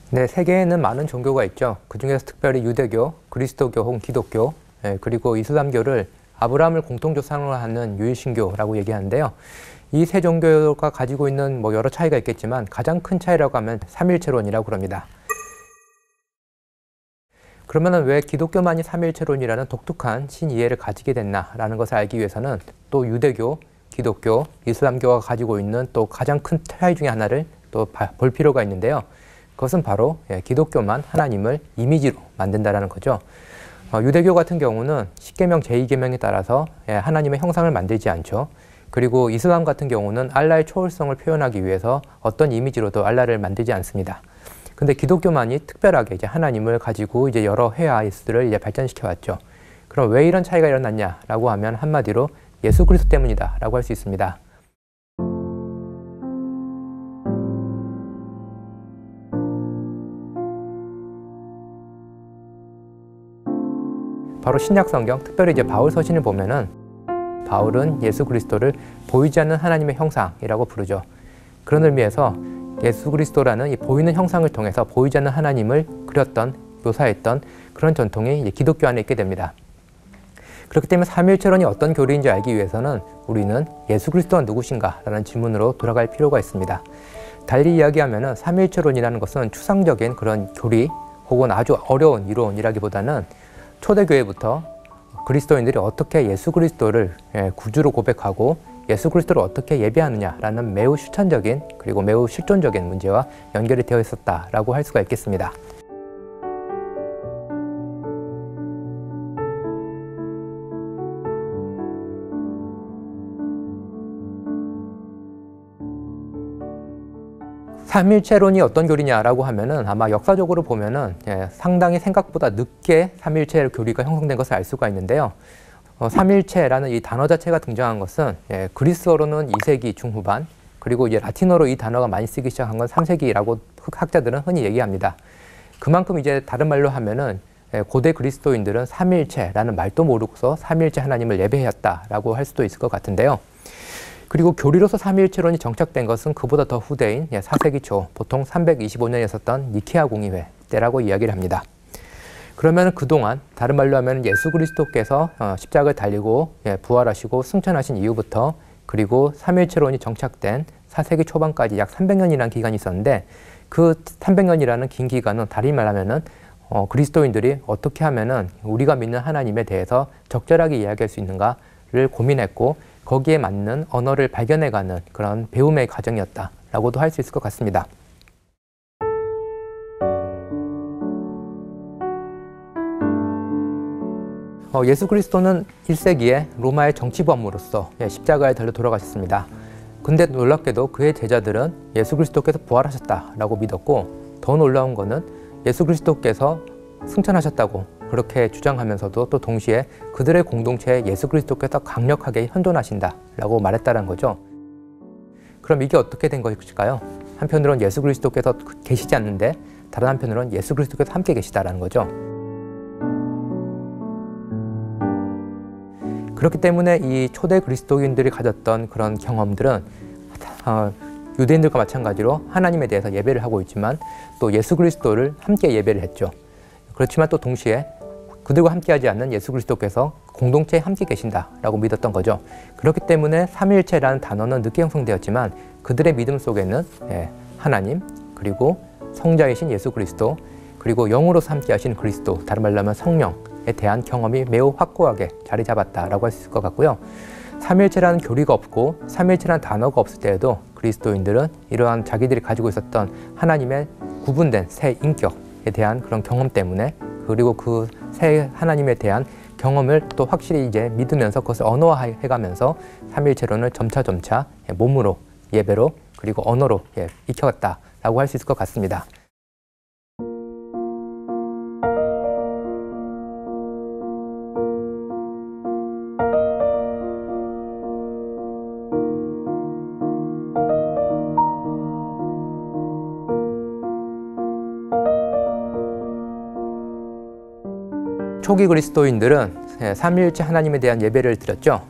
네, 세계에는 많은 종교가 있죠. 그중에서 특별히 유대교, 그리스도교 혹은 기독교, 그리고 이슬람교를 아브라함을 공통조상으로 하는 유일신교라고 얘기하는데요. 이 세 종교가 가지고 있는 여러 차이가 있겠지만 가장 큰 차이라고 하면 삼일체론이라고 그럽니다. 그러면 왜 기독교만이 삼일체론이라는 독특한 신이해를 가지게 됐나라는 것을 알기 위해서는 또 유대교, 기독교, 이슬람교가 가지고 있는 또 가장 큰 차이 중에 하나를 또 볼 필요가 있는데요. 그것은 바로 기독교만 하나님을 이미지로 만든다라는 거죠. 유대교 같은 경우는 십계명 제2계명에 따라서 하나님의 형상을 만들지 않죠. 그리고 이슬람 같은 경우는 알라의 초월성을 표현하기 위해서 어떤 이미지로도 알라를 만들지 않습니다. 근데 기독교만이 특별하게 이제 하나님을 가지고 이제 여러 회화를 이제 발전시켜 왔죠. 그럼 왜 이런 차이가 일어났냐라고 하면 한마디로 예수 그리스도 때문이다라고 할 수 있습니다. 바로 신약 성경, 특별히 이제 바울 서신을 보면은 바울은 예수 그리스도를 보이지 않는 하나님의 형상이라고 부르죠. 그런 의미에서 예수 그리스도라는 이 보이는 형상을 통해서 보이지 않는 하나님을 그렸던, 묘사했던 그런 전통이 이제 기독교 안에 있게 됩니다. 그렇기 때문에 삼일체론이 어떤 교리인지 알기 위해서는 우리는 예수 그리스도가 누구신가? 라는 질문으로 돌아갈 필요가 있습니다. 달리 이야기하면 삼일체론이라는 것은 추상적인 그런 교리 혹은 아주 어려운 이론이라기보다는 초대교회부터 그리스도인들이 어떻게 예수 그리스도를 구주로 고백하고 예수 그리스도를 어떻게 예배하느냐라는 매우 실천적인 그리고 매우 실존적인 문제와 연결이 되어 있었다라고 할 수가 있겠습니다. 삼일체론이 어떤 교리냐라고 하면은 아마 역사적으로 보면은 상당히 생각보다 늦게 삼일체 교리가 형성된 것을 알 수가 있는데요. 삼일체라는 이 단어 자체가 등장한 것은 그리스어로는 2세기 중후반, 그리고 이제 라틴어로 이 단어가 많이 쓰기 시작한 건 3세기라고 학자들은 흔히 얘기합니다. 그만큼 이제 다른 말로 하면은 고대 그리스도인들은 삼일체라는 말도 모르고서 삼일체 하나님을 예배했다라고 할 수도 있을 것 같은데요. 그리고 교리로서 삼위일체론이 정착된 것은 그보다 더 후대인 4세기 초, 보통 325년에 있었던 니케아 공의회 때라고 이야기를 합니다. 그러면 그동안 다른 말로 하면 예수 그리스도께서 십자가를 달리고 부활하시고 승천하신 이후부터 그리고 삼위일체론이 정착된 4세기 초반까지 약 300년이라는 기간이 있었는데 그 300년이라는 긴 기간은 다른 말하면은 그리스도인들이 어떻게 하면은 우리가 믿는 하나님에 대해서 적절하게 이야기할 수 있는가를 고민했고 거기에 맞는 언어를 발견해가는 그런 배움의 과정이었다라고도 할 수 있을 것 같습니다. 예수 그리스도는 1세기에 로마의 정치범으로서 십자가에 달려 돌아가셨습니다. 근데 놀랍게도 그의 제자들은 예수 그리스도께서 부활하셨다라고 믿었고 더 놀라운 거는 예수 그리스도께서 승천하셨다고 그렇게 주장하면서도 또 동시에 그들의 공동체에 예수 그리스도께서 강력하게 현존하신다라고 말했다는 거죠. 그럼 이게 어떻게 된 것일까요? 한편으로는 예수 그리스도께서 계시지 않는데 다른 한편으로는 예수 그리스도께서 함께 계시다라는 거죠. 그렇기 때문에 이 초대 그리스도인들이 가졌던 그런 경험들은 유대인들과 마찬가지로 하나님에 대해서 예배를 하고 있지만 또 예수 그리스도를 함께 예배를 했죠. 그렇지만 또 동시에 그들과 함께하지 않는 예수 그리스도께서 공동체에 함께 계신다라고 믿었던 거죠. 그렇기 때문에 삼위일체라는 단어는 늦게 형성되었지만 그들의 믿음 속에는 하나님, 그리고 성자이신 예수 그리스도, 그리고 영으로서 함께하신 그리스도, 다른 말로 하면 성령에 대한 경험이 매우 확고하게 자리 잡았다라고 할 수 있을 것 같고요. 삼위일체라는 교리가 없고 삼위일체라는 단어가 없을 때에도 그리스도인들은 이러한 자기들이 가지고 있었던 하나님의 구분된 새 인격에 대한 그런 경험 때문에 그리고 그 새 하나님에 대한 경험을 또 확실히 이제 믿으면서 그것을 언어화해가면서 삼위일체론을 점차 몸으로, 예배로, 그리고 언어로 익혀갔다라고 할 수 있을 것 같습니다. 초기 그리스도인들은 삼위일체 하나님에 대한 예배를 드렸죠.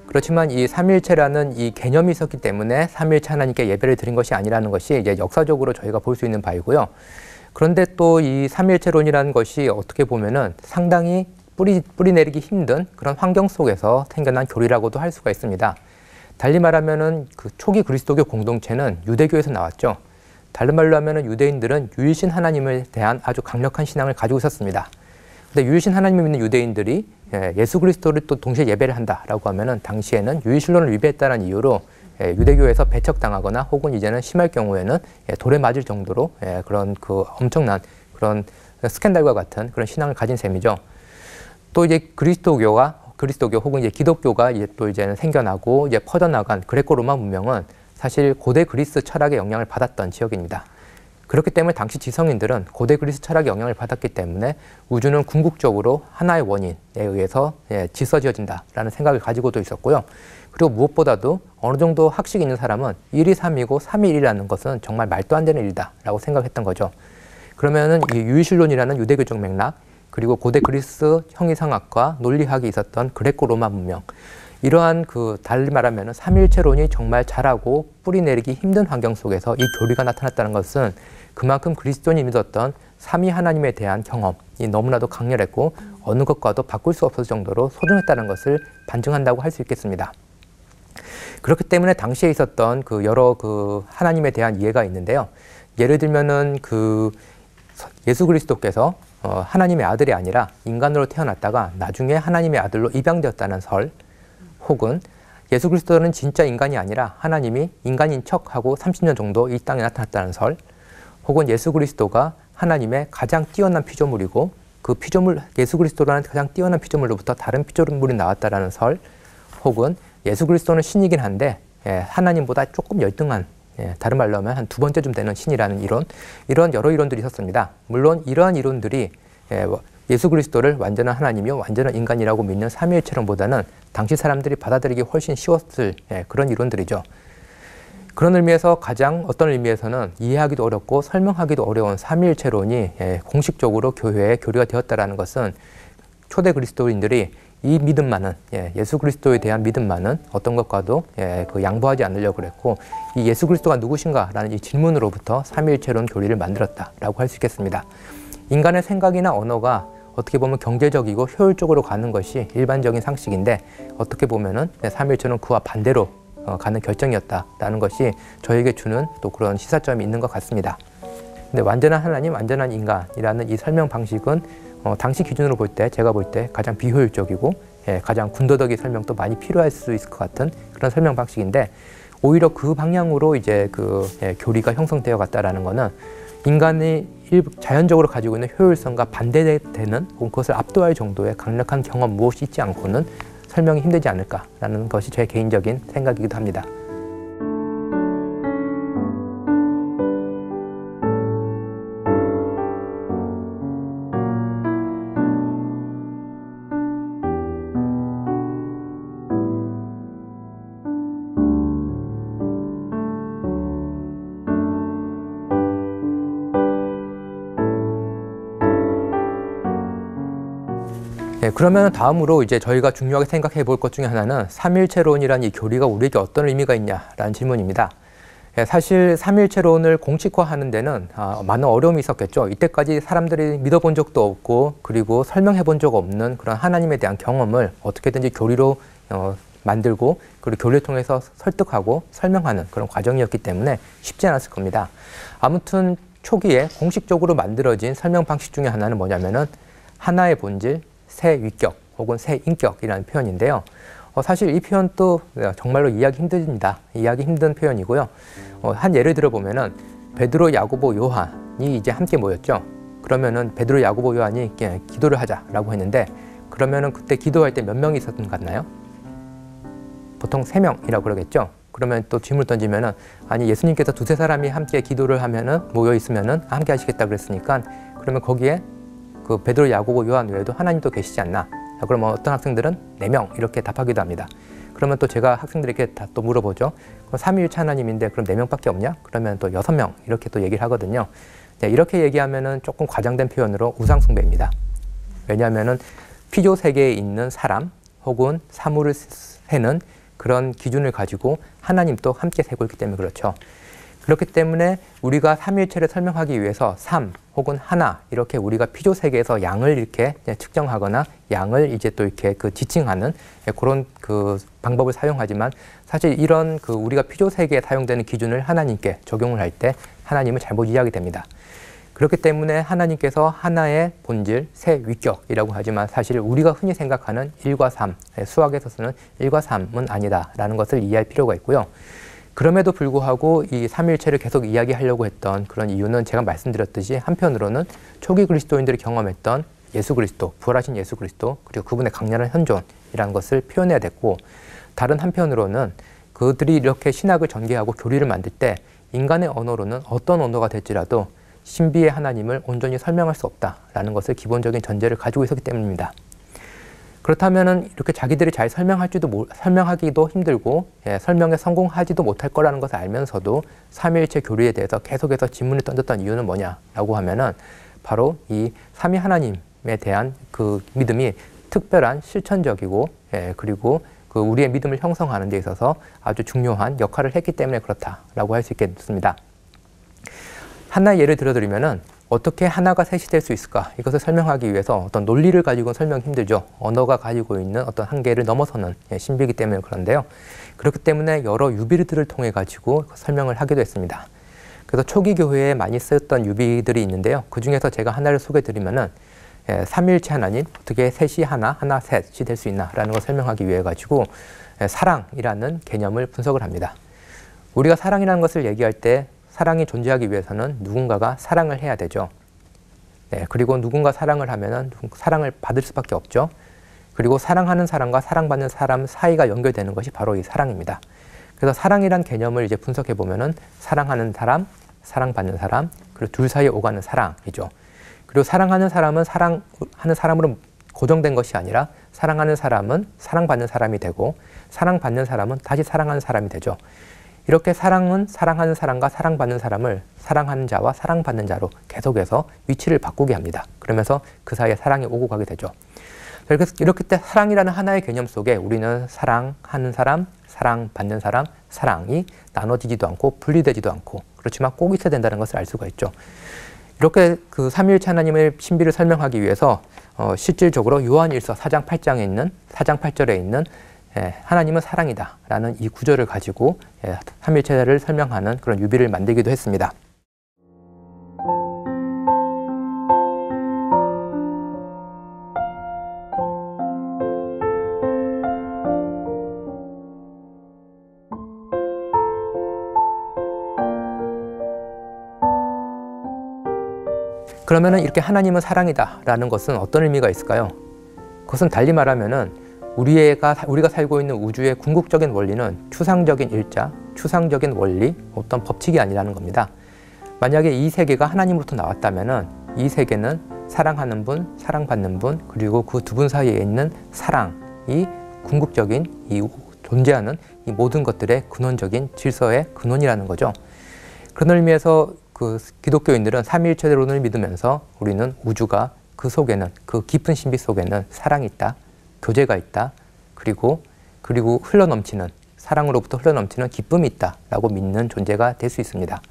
그렇지만 이 삼위일체라는 이 개념이 있었기 때문에 삼위일체 하나님께 예배를 드린 것이 아니라는 것이 이제 역사적으로 저희가 볼 수 있는 바이고요. 그런데 또 이 삼위일체론이라는 것이 어떻게 보면은 상당히 뿌리 내리기 힘든 그런 환경 속에서 생겨난 교리라고도 할 수가 있습니다. 달리 말하면은 그 초기 그리스도교 공동체는 유대교에서 나왔죠. 다른 말로 하면은 유대인들은 유일신 하나님에 대한 아주 강력한 신앙을 가지고 있었습니다. 근데 유일신 하나님을 믿는 유대인들이 예수 그리스도를 또 동시에 예배를 한다라고 하면은 당시에는 유일신론을 위배했다는 이유로 유대교에서 배척당하거나 혹은 이제는 심할 경우에는 돌에 맞을 정도로 그런 그 엄청난 그런 스캔들과 같은 그런 신앙을 가진 셈이죠. 또 이제 그리스도교 혹은 이제 기독교가 이제 또 이제는 생겨나고 이제 퍼져나간 그레코 로마 문명은 사실 고대 그리스 철학의 영향을 받았던 지역입니다. 그렇기 때문에 당시 지성인들은 고대 그리스 철학의 영향을 받았기 때문에 우주는 궁극적으로 하나의 원인에 의해서 질서지어진다라는 생각을 가지고도 있었고요. 그리고 무엇보다도 어느 정도 학식이 있는 사람은 1이 3이고 3이 1이라는 것은 정말 말도 안 되는 일이다라고 생각했던 거죠. 그러면은 이 유일신론이라는 유대교적 맥락, 그리고 고대 그리스 형이상학과 논리학이 있었던 그레코 로마 문명, 이러한 달리 말하면 삼위일체론이 정말 자라고 뿌리 내리기 힘든 환경 속에서 이 교리가 나타났다는 것은 그만큼 그리스도인이 믿었던 삼위 하나님에 대한 경험이 너무나도 강렬했고 어느 것과도 바꿀 수 없을 정도로 소중했다는 것을 반증한다고 할 수 있겠습니다. 그렇기 때문에 당시에 있었던 여러 하나님에 대한 이해가 있는데요. 예를 들면은 예수 그리스도께서 하나님의 아들이 아니라 인간으로 태어났다가 나중에 하나님의 아들로 입양되었다는 설, 혹은 예수 그리스도는 진짜 인간이 아니라 하나님이 인간인 척하고 30년 정도 이 땅에 나타났다는 설, 혹은 예수 그리스도가 하나님의 가장 뛰어난 피조물이고 그 피조물, 예수 그리스도라는 가장 뛰어난 피조물로부터 다른 피조물이 나왔다라는 설, 혹은 예수 그리스도는 신이긴 한데 하나님보다 조금 열등한, 다른 말로 하면 한 두 번째쯤 되는 신이라는 이론, 이런 여러 이론들이 있었습니다. 물론 이러한 이론들이 예수 그리스도를 완전한 하나님이요 완전한 인간이라고 믿는 삼위일체론보다는 당시 사람들이 받아들이기 훨씬 쉬웠을 그런 이론들이죠. 그런 의미에서 어떤 의미에서는 이해하기도 어렵고 설명하기도 어려운 삼위일체론이 공식적으로 교회의 교리가 되었다는 것은 초대 그리스도인들이 이 믿음만은, 예수 그리스도에 대한 믿음만은 어떤 것과도 양보하지 않으려고 그랬고, 이 예수 그리스도가 누구신가라는 이 질문으로부터 삼위일체론 교리를 만들었다라고 할 수 있겠습니다. 인간의 생각이나 언어가 어떻게 보면 경제적이고 효율적으로 가는 것이 일반적인 상식인데 어떻게 보면은 삼위일체론은 그와 반대로 가는 결정이었다라는 것이 저에게 주는 또 그런 시사점이 있는 것 같습니다. 근데 완전한 하나님, 완전한 인간이라는 이 설명 방식은 당시 기준으로 볼 때, 제가 볼 때 가장 비효율적이고 가장 군더더기 설명도 많이 필요할 수 있을 것 같은 그런 설명 방식인데, 오히려 그 방향으로 이제 교리가 형성되어 갔다라는 거는 인간이 자연적으로 가지고 있는 효율성과 반대되는 혹은 그것을 압도할 정도의 강력한 경험 무엇이 있지 않고는 설명이 힘들지 않을까라는 것이 제 개인적인 생각이기도 합니다. 그러면 다음으로 이제 저희가 중요하게 생각해 볼 것 중에 하나는 삼위일체론이라는 이 교리가 우리에게 어떤 의미가 있냐라는 질문입니다. 사실 삼위일체론을 공식화하는 데는 많은 어려움이 있었겠죠. 이때까지 사람들이 믿어본 적도 없고 그리고 설명해 본 적 없는 그런 하나님에 대한 경험을 어떻게든지 교리로 만들고 그리고 교리를 통해서 설득하고 설명하는 그런 과정이었기 때문에 쉽지 않았을 겁니다. 아무튼 초기에 공식적으로 만들어진 설명 방식 중에 하나는 뭐냐면은 하나의 본질, 새 위격 혹은 새 인격이라는 표현인데요. 사실 이 표현도 정말로 이해하기 힘듭니다. 이해하기 힘든 표현이고요. 한 예를 들어보면은 베드로, 야고보, 요한이 이제 함께 모였죠. 그러면은 베드로, 야고보, 요한이 기도를 하자라고 했는데, 그러면은 그때 기도할 때 몇 명이 있었던 것 같나요? 보통 3명이라고 그러겠죠. 그러면 또 질문을 던지면은, 아니 예수님께서 두세 사람이 함께 기도를 하면은 모여 있으면은 함께 하시겠다 그랬으니까, 그러면 거기에 베드로, 야고보, 요한 외에도 하나님도 계시지 않나? 그러면 어떤 학생들은 4명 이렇게 답하기도 합니다. 그러면 또 제가 학생들에게 다 또 물어보죠. 그럼 삼위일체 하나님인데 그럼 4명밖에 없냐? 그러면 또 6명 이렇게 또 얘기를 하거든요. 이렇게 얘기하면은 조금 과장된 표현으로 우상숭배입니다. 왜냐하면은 피조 세계에 있는 사람 혹은 사물을 세는 그런 기준을 가지고 하나님도 함께 세고 있기 때문에 그렇죠. 그렇기 때문에 우리가 삼위일체를 설명하기 위해서 삼 혹은 하나 이렇게 우리가 피조 세계에서 양을 이렇게 측정하거나 양을 이제 또 이렇게 지칭하는 그런 방법을 사용하지만 사실 이런 우리가 피조 세계에 사용되는 기준을 하나님께 적용을 할 때 하나님을 잘못 이해하게 됩니다. 그렇기 때문에 하나님께서 하나의 본질, 세 위격이라고 하지만 사실 우리가 흔히 생각하는 1과 3, 수학에서 쓰는 1과 3은 아니다라는 것을 이해할 필요가 있고요. 그럼에도 불구하고 이 삼위일체를 계속 이야기하려고 했던 그런 이유는 제가 말씀드렸듯이 한편으로는 초기 그리스도인들이 경험했던 예수 그리스도, 부활하신 예수 그리스도, 그리고 그분의 강렬한 현존이라는 것을 표현해야 됐고, 다른 한편으로는 그들이 이렇게 신학을 전개하고 교리를 만들 때 인간의 언어로는 어떤 언어가 될지라도 신비의 하나님을 온전히 설명할 수 없다라는 것을 기본적인 전제를 가지고 있었기 때문입니다. 그렇다면 이렇게 자기들이 잘 설명하기도 힘들고 설명에 성공하지도 못할 거라는 것을 알면서도 삼위일체 교리에 대해서 계속해서 질문을 던졌던 이유는 뭐냐라고 하면은 바로 이 삼위 하나님에 대한 믿음이 특별한 실천적이고 그리고 우리의 믿음을 형성하는 데 있어서 아주 중요한 역할을 했기 때문에 그렇다라고 할 수 있겠습니다. 하나의 예를 들어드리면은 어떻게 하나가 셋이 될 수 있을까? 이것을 설명하기 위해서 어떤 논리를 가지고는 설명이 힘들죠. 언어가 가지고 있는 어떤 한계를 넘어서는 신비이기 때문에 그런데요. 그렇기 때문에 여러 유비들을 통해 가지고 설명을 하기도 했습니다. 그래서 초기 교회에 많이 쓰였던 유비들이 있는데요. 그 중에서 제가 하나를 소개드리면은 삼위일체 하나님, 어떻게 셋이 하나, 하나 셋이 될 수 있나라는 걸 설명하기 위해 가지고 사랑이라는 개념을 분석을 합니다. 우리가 사랑이라는 것을 얘기할 때 사랑이 존재하기 위해서는 누군가가 사랑을 해야 되죠. 그리고 누군가 사랑을 하면은 사랑을 받을 수밖에 없죠. 그리고 사랑하는 사람과 사랑받는 사람 사이가 연결되는 것이 바로 이 사랑입니다. 그래서 사랑이란 개념을 이제 분석해 보면은 사랑하는 사람, 사랑받는 사람, 그리고 둘 사이에 오가는 사랑이죠. 그리고 사랑하는 사람은 사랑하는 사람으로 고정된 것이 아니라 사랑하는 사람은 사랑받는 사람이 되고 사랑받는 사람은 다시 사랑하는 사람이 되죠. 이렇게 사랑은 사랑하는 사람과 사랑받는 사람을 사랑하는 자와 사랑받는 자로 계속해서 위치를 바꾸게 합니다. 그러면서 그 사이에 사랑이 오고 가게 되죠. 그래서 이렇게 때 사랑이라는 하나의 개념 속에 우리는 사랑하는 사람, 사랑받는 사람, 사랑이 나눠지지도 않고 분리되지도 않고 그렇지만 꼭 있어야 된다는 것을 알 수가 있죠. 이렇게 삼위일체 하나님의 신비를 설명하기 위해서 실질적으로 요한일서 4장 8절에 있는 하나님은 사랑이다 라는 이 구절을 가지고 삼위일체를 설명하는 그런 유비를 만들기도 했습니다. 그러면은 이렇게 하나님은 사랑이다 라는 것은 어떤 의미가 있을까요? 그것은 달리 말하면은 우리가 살고 있는 우주의 궁극적인 원리는 추상적인 일자, 추상적인 원리, 어떤 법칙이 아니라는 겁니다. 만약에 이 세계가 하나님으로부터 나왔다면은 이 세계는 사랑하는 분, 사랑받는 분, 그리고 그 두 분 사이에 있는 사랑이 궁극적인 존재하는 이 모든 것들의 근원적인 질서의 근원이라는 거죠. 그런 의미에서 기독교인들은 삼위일체론을 믿으면서 우리는 우주가 그 속에는, 그 깊은 신비 속에는 사랑이 있다, 교제가 있다, 그리고 흘러넘치는, 사랑으로부터 흘러넘치는 기쁨이 있다라고 믿는 존재가 될 수 있습니다.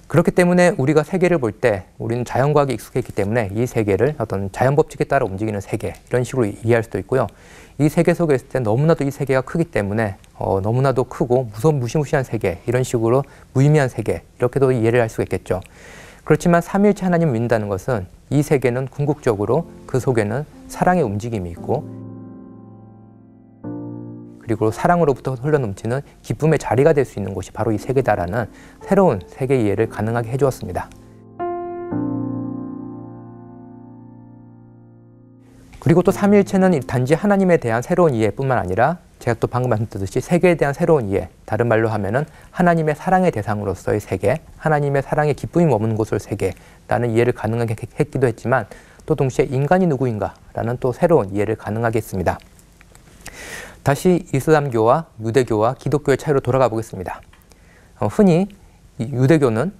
그렇기 때문에 우리가 세계를 볼 때 우리는 자연과학에 익숙했기 때문에 이 세계를 어떤 자연 법칙에 따라 움직이는 세계, 이런 식으로 이해할 수도 있고요. 이 세계 속에 있을 때 너무나도 이 세계가 크기 때문에 너무나도 크고 무시무시한 세계, 이런 식으로 무의미한 세계, 이렇게도 이해를 할 수가 있겠죠. 그렇지만 삼위일체 하나님을 믿는다는 것은 이 세계는 궁극적으로 그 속에는 사랑의 움직임이 있고 그리고 사랑으로부터 흘러넘치는 기쁨의 자리가 될 수 있는 곳이 바로 이 세계다라는 새로운 세계 이해를 가능하게 해주었습니다. 그리고 또 삼위일체는 단지 하나님에 대한 새로운 이해뿐만 아니라 제가 또 방금 말씀드렸듯이 세계에 대한 새로운 이해, 다른 말로 하면은 하나님의 사랑의 대상으로서의 세계, 하나님의 사랑의 기쁨이 머무는 곳을 세계라는 이해를 가능하게 했기도 했지만 또 동시에 인간이 누구인가라는 또 새로운 이해를 가능하게 했습니다. 다시 이슬람교와 유대교와 기독교의 차이로 돌아가 보겠습니다. 흔히 유대교는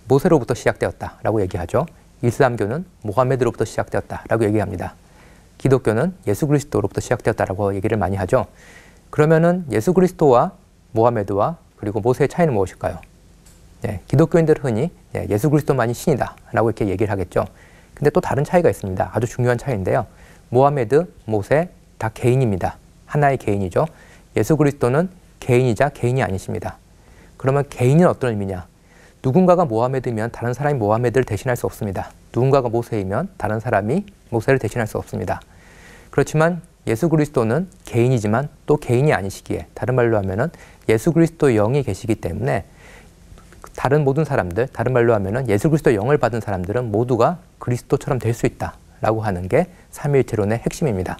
모세로부터 시작되었다라고 얘기하죠. 이슬람교는 모하메드로부터 시작되었다라고 얘기합니다. 기독교는 예수 그리스도로부터 시작되었다라고 얘기를 많이 하죠. 그러면은 예수 그리스도와 모하메드와 그리고 모세의 차이는 무엇일까요? 기독교인들은 흔히 예수 그리스도만이 신이다 라고 이렇게 얘기를 하겠죠. 근데 또 다른 차이가 있습니다. 아주 중요한 차이인데요. 모하메드, 모세 다 개인입니다. 하나의 개인이죠. 예수 그리스도는 개인이자 개인이 아니십니다. 그러면 개인은 어떤 의미냐? 누군가가 모하메드면 다른 사람이 모하메드를 대신할 수 없습니다. 누군가가 모세이면 다른 사람이 모세를 대신할 수 없습니다. 그렇지만 예수 그리스도는 개인이지만 또 개인이 아니시기에, 다른 말로 하면은 예수 그리스도의 영이 계시기 때문에 다른 모든 사람들, 다른 말로 하면은 예수 그리스도의 영을 받은 사람들은 모두가 그리스도처럼 될 수 있다라고 하는 게 삼위일체론의 핵심입니다.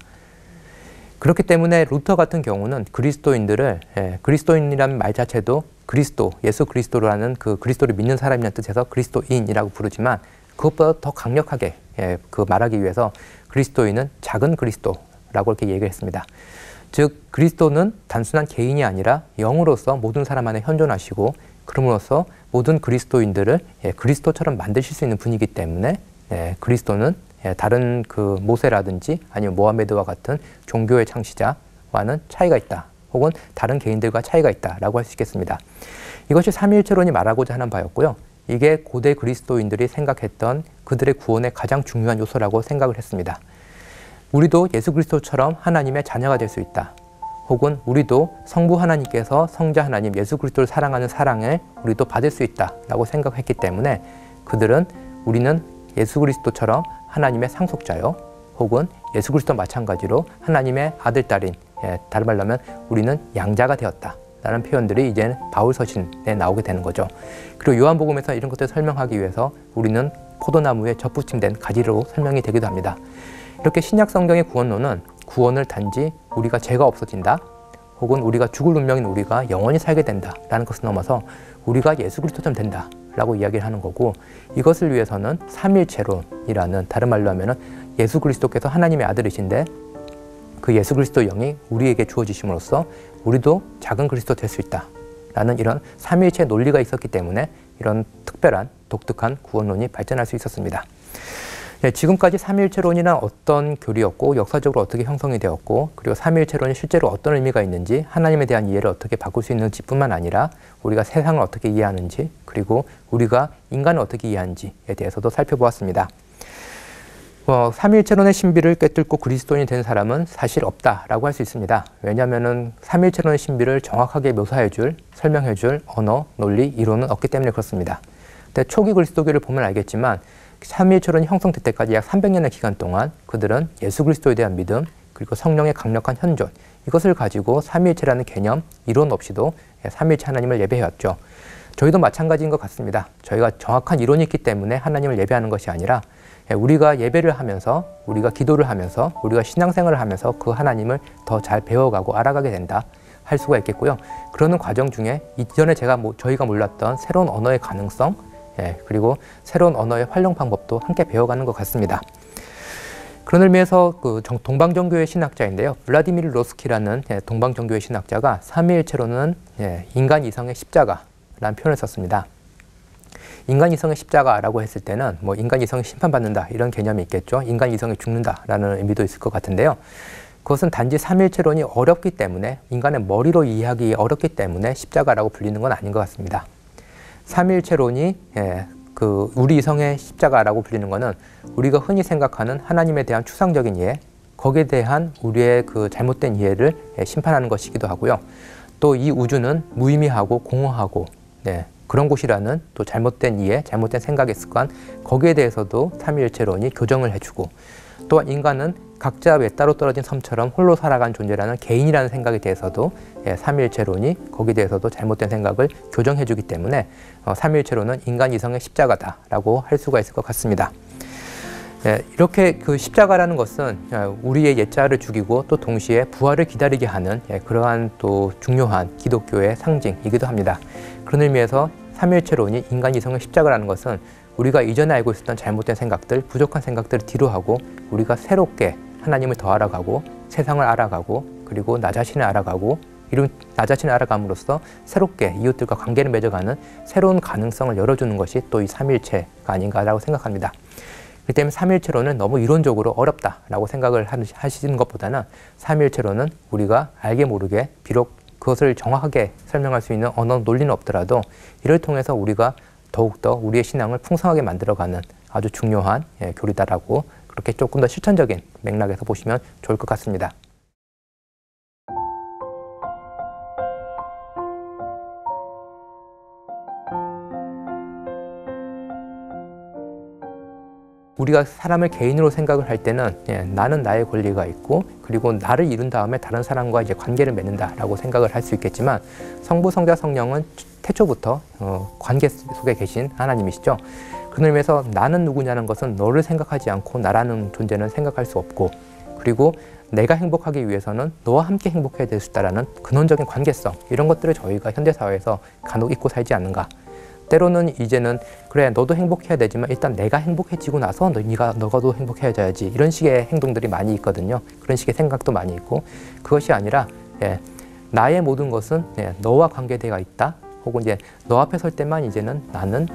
그렇기 때문에 루터 같은 경우는 그리스도인들을, 그리스도인이라는 말 자체도 그리스도, 예수 그리스도라는 그 그리스도를 믿는 사람이라는 뜻에서 그리스도인이라고 부르지만, 그것보다 더 강력하게 그 말하기 위해서 그리스도인은 작은 그리스도라고 이렇게 얘기를 했습니다. 즉 그리스도는 단순한 개인이 아니라 영으로서 모든 사람 안에 현존하시고, 그럼으로써 모든 그리스도인들을 그리스도처럼 만드실 수 있는 분이기 때문에 그리스도는 다른 그 모세라든지 아니면 모하메드와 같은 종교의 창시자와는 차이가 있다, 혹은 다른 개인들과 차이가 있다라고 할 수 있겠습니다. 이것이 삼위일체론이 말하고자 하는 바였고요. 이게 고대 그리스도인들이 생각했던 그들의 구원의 가장 중요한 요소라고 생각을 했습니다. 우리도 예수 그리스도처럼 하나님의 자녀가 될 수 있다. 혹은 우리도 성부 하나님께서 성자 하나님 예수 그리스도를 사랑하는 사랑을 우리도 받을 수 있다라고 생각했기 때문에 그들은 우리는 예수 그리스도처럼 하나님의 상속자요, 혹은 예수 그리스도 마찬가지로 하나님의 아들, 딸인, 다른 말로 하면 우리는 양자가 되었다 라는 표현들이 이제는 바울 서신에 나오게 되는 거죠. 그리고 요한복음에서 이런 것들을 설명하기 위해서 우리는 포도나무에 접붙임된 가지로 설명이 되기도 합니다. 이렇게 신약 성경의 구원론은 구원을 단지 우리가 죄가 없어진다, 혹은 우리가 죽을 운명인 우리가 영원히 살게 된다 라는 것을 넘어서 우리가 예수 그리스도처럼 된다 라고 이야기를 하는 거고, 이것을 위해서는 삼위일체론이라는, 다른 말로 하면은 예수 그리스도께서 하나님의 아들이신데 그 예수 그리스도 영이 우리에게 주어지심으로써 우리도 작은 그리스도 될 수 있다 라는 이런 삼위일체 논리가 있었기 때문에 이런 특별한 독특한 구원론이 발전할 수 있었습니다. 지금까지 삼위일체론이란 어떤 교리였고, 역사적으로 어떻게 형성이 되었고, 그리고 삼위일체론이 실제로 어떤 의미가 있는지, 하나님에 대한 이해를 어떻게 바꿀 수 있는지 뿐만 아니라 우리가 세상을 어떻게 이해하는지, 그리고 우리가 인간을 어떻게 이해하는지에 대해서도 살펴보았습니다. 삼위일체론의 신비를 꿰뚫고 그리스도인이 된 사람은 사실 없다라고 할 수 있습니다. 왜냐하면 삼위일체론의 신비를 정확하게 묘사해줄, 설명해줄 언어, 논리, 이론은 없기 때문에 그렇습니다. 근데 초기 그리스도교를 보면 알겠지만 삼위일체론이 형성될 때까지 약 300년의 기간 동안 그들은 예수 그리스도에 대한 믿음, 그리고 성령의 강력한 현존, 이것을 가지고 삼위일체라는 개념, 이론 없이도 삼위일체 하나님을 예배해왔죠. 저희도 마찬가지인 것 같습니다. 저희가 정확한 이론이 있기 때문에 하나님을 예배하는 것이 아니라 우리가 예배를 하면서, 우리가 기도를 하면서, 우리가 신앙생활을 하면서 그 하나님을 더 잘 배워가고 알아가게 된다 할 수가 있겠고요. 그러는 과정 중에 이전에 저희가 몰랐던 새로운 언어의 가능성, 그리고 새로운 언어의 활용 방법도 함께 배워가는 것 같습니다. 그런 의미에서 그 동방정교회 신학자인데요. 블라디미르 로스키라는 동방정교회 신학자가 삼위일체론은 인간 이성의 십자가라는 표현을 썼습니다. 인간 이성의 십자가라고 했을 때는 뭐 인간 이성이 심판받는다 이런 개념이 있겠죠. 인간 이성이 죽는다라는 의미도 있을 것 같은데요. 그것은 단지 삼위일체론이 어렵기 때문에, 인간의 머리로 이해하기 어렵기 때문에 십자가라고 불리는 건 아닌 것 같습니다. 삼위일체론이 그 우리 이성의 십자가라고 불리는 것은 우리가 흔히 생각하는 하나님에 대한 추상적인 이해, 거기에 대한 우리의 그 잘못된 이해를 심판하는 것이기도 하고요. 또 이 우주는 무의미하고 공허하고 그런 곳이라는 또 잘못된 이해, 잘못된 생각의 습관, 거기에 대해서도 삼위일체론이 교정을 해주고, 또한 인간은 각자 외따로 떨어진 섬처럼 홀로 살아간 존재라는 개인이라는 생각에 대해서도 삼위일체론이 거기에 대해서도 잘못된 생각을 교정해주기 때문에 삼위일체론은 인간 이성의 십자가다라고 할 수가 있을 것 같습니다. 이렇게 그 십자가라는 것은 우리의 옛자를 죽이고 또 동시에 부활을 기다리게 하는 그러한 또 중요한 기독교의 상징이기도 합니다. 그런 의미에서 삼위일체론이 인간 이성의 십자가라는 것은 우리가 이전에 알고 있었던 잘못된 생각들, 부족한 생각들을 뒤로하고 우리가 새롭게 하나님을 더 알아가고 세상을 알아가고 그리고 나 자신을 알아가고 이런 나 자신을 알아감으로써 새롭게 이웃들과 관계를 맺어가는 새로운 가능성을 열어주는 것이 또 이 삼위일체가 아닌가라고 생각합니다. 그렇기 때문에 삼위일체론은 너무 이론적으로 어렵다라고 생각을 하시는 것보다는 삼위일체론은 우리가 알게 모르게 비록 그것을 정확하게 설명할 수 있는 언어 논리는 없더라도 이를 통해서 우리가 더욱더 우리의 신앙을 풍성하게 만들어가는 아주 중요한 교리다라고 그렇게 조금 더 실천적인 맥락에서 보시면 좋을 것 같습니다. 우리가 사람을 개인으로 생각을 할 때는 나는 나의 권리가 있고 그리고 나를 이룬 다음에 다른 사람과 이제 관계를 맺는다라고 생각을 할 수 있겠지만 성부, 성자, 성령은 태초부터 관계 속에 계신 하나님이시죠. 그런 의미에서 나는 누구냐는 것은 너를 생각하지 않고 나라는 존재는 생각할 수 없고 그리고 내가 행복하기 위해서는 너와 함께 행복해야 될 수 있다라는 근원적인 관계성 이런 것들을 저희가 현대사회에서 간혹 잊고 살지 않는가. 때로는 이제는 그래 너도 행복해야 되지만 일단 내가 행복해지고 나서 너가도 행복해져야지 이런 식의 행동들이 많이 있거든요. 그런 식의 생각도 많이 있고 그것이 아니라 나의 모든 것은 너와 관계되어 있다. 혹은 이제 너 앞에 설 때만 이제는 나는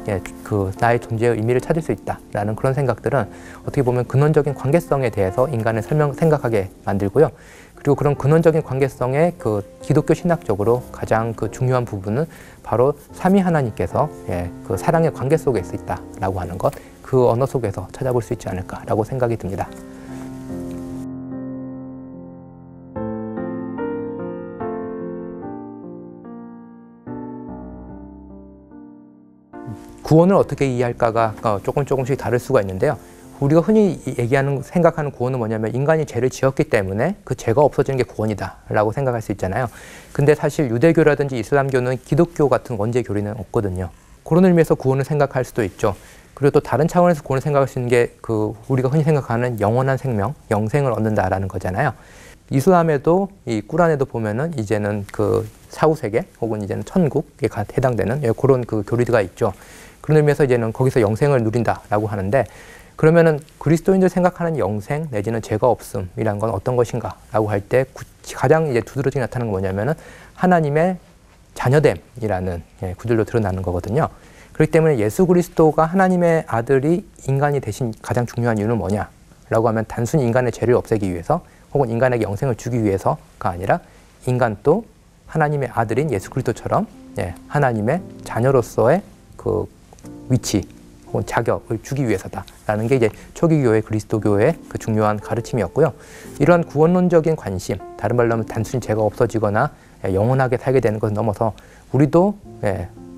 나의 존재의 의미를 찾을 수 있다라는 그런 생각들은 어떻게 보면 근원적인 관계성에 대해서 인간을 생각하게 만들고요. 그리고 그런 근원적인 관계성의 그 기독교 신학적으로 가장 그 중요한 부분은 바로 삼위 하나님께서 그 사랑의 관계 속에 있다라고 하는 것, 그 언어 속에서 찾아볼 수 있지 않을까라고 생각이 듭니다. 구원을 어떻게 이해할까가 조금씩 다를 수가 있는데요. 우리가 흔히 생각하는 구원은 뭐냐면 인간이 죄를 지었기 때문에 그 죄가 없어지는 게 구원이다 라고 생각할 수 있잖아요. 근데 사실 유대교라든지 이슬람교는 기독교 같은 원죄 교리는 없거든요. 그런 의미에서 구원을 생각할 수도 있죠. 그리고 또 다른 차원에서 구원을 생각할 수 있는 게 우리가 흔히 생각하는 영원한 생명, 영생을 얻는다라는 거잖아요. 이슬람에도 이 꾸란에도 보면은 이제는 그 사후세계 혹은 이제는 천국에 해당되는 그런 그 교리가 있죠. 그런 의미에서 이제는 거기서 영생을 누린다라고 하는데 그러면은 그리스도인들 생각하는 영생 내지는 죄가 없음이란 건 어떤 것인가라고 할 때 가장 이제 두드러지게 나타나는 건 뭐냐면은 하나님의 자녀됨이라는 구절로 드러나는 거거든요. 그렇기 때문에 예수 그리스도가 하나님의 아들이 인간이 되신 가장 중요한 이유는 뭐냐라고 하면 단순히 인간의 죄를 없애기 위해서 혹은 인간에게 영생을 주기 위해서가 아니라 인간도 하나님의 아들인 예수 그리스도처럼 하나님의 자녀로서의 그 위치 혹은 자격을 주기 위해서다라는 게 이제 초기 교회 그리스도교의 그 중요한 가르침이었고요. 이런 구원론적인 관심, 다른 말로 하면 단순히 죄가 없어지거나 영원하게 살게 되는 것을 넘어서 우리도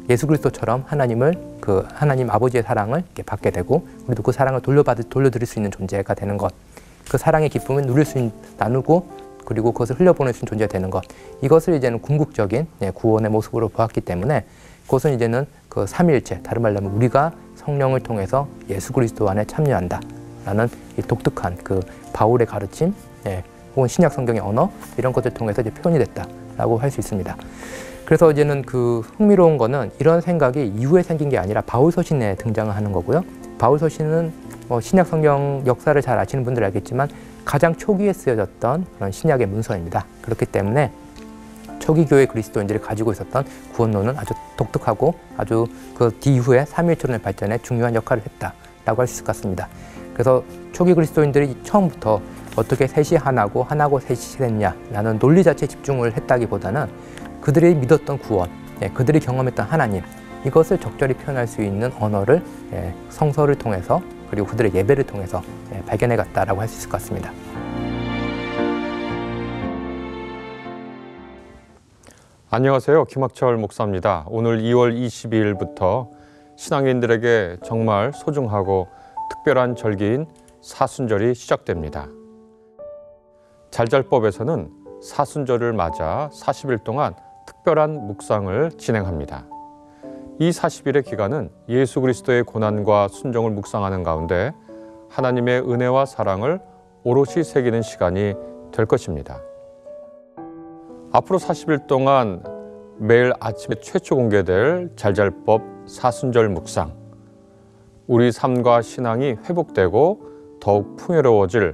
예수 그리스도처럼 하나님 아버지의 사랑을 받게 되고 우리도 그 사랑을 돌려드릴 수 있는 존재가 되는 것, 그 사랑의 기쁨을 나누고 그리고 그것을 흘려보낼 수 있는 존재가 되는 것, 이것을 이제는 궁극적인 구원의 모습으로 보았기 때문에 그것은 이제는 그 삼위일체, 다른 말로 하면 우리가 성령을 통해서 예수 그리스도 안에 참여한다라는 이 독특한 그 바울의 가르침, 혹은 신약 성경의 언어 이런 것들 통해서 이제 표현이 됐다라고 할 수 있습니다. 그래서 이제는 그 흥미로운 거는 이런 생각이 이후에 생긴 게 아니라 바울 서신에 등장하는 거고요. 바울 서신은 신약 성경 역사를 잘 아시는 분들 알겠지만 가장 초기에 쓰여졌던 그런 신약의 문서입니다. 그렇기 때문에 초기 교회 그리스도인들이 가지고 있었던 구원론은 아주 독특하고 아주 그 뒤이후에 삼위일체론의 발전에 중요한 역할을 했다라고 할 수 있을 것 같습니다. 그래서 초기 그리스도인들이 처음부터 어떻게 셋이 하나고 셋이 됐냐라는 논리 자체에 집중을 했다기보다는 그들이 믿었던 구원, 그들이 경험했던 하나님, 이것을 적절히 표현할 수 있는 언어를 성서를 통해서 그리고 그들의 예배를 통해서 발견해 갔다라고 할 수 있을 것 같습니다. 안녕하세요. 김학철 목사입니다. 오늘 2월 22일부터 신앙인들에게 정말 소중하고 특별한 절기인 사순절이 시작됩니다. 잘잘법에서는 사순절을 맞아 40일 동안 특별한 묵상을 진행합니다. 이 40일의 기간은 예수 그리스도의 고난과 순종을 묵상하는 가운데 하나님의 은혜와 사랑을 오롯이 새기는 시간이 될 것입니다. 앞으로 40일 동안 매일 아침에 최초 공개될 잘잘법 사순절 묵상, 우리 삶과 신앙이 회복되고 더욱 풍요로워질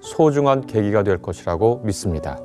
소중한 계기가 될 것이라고 믿습니다.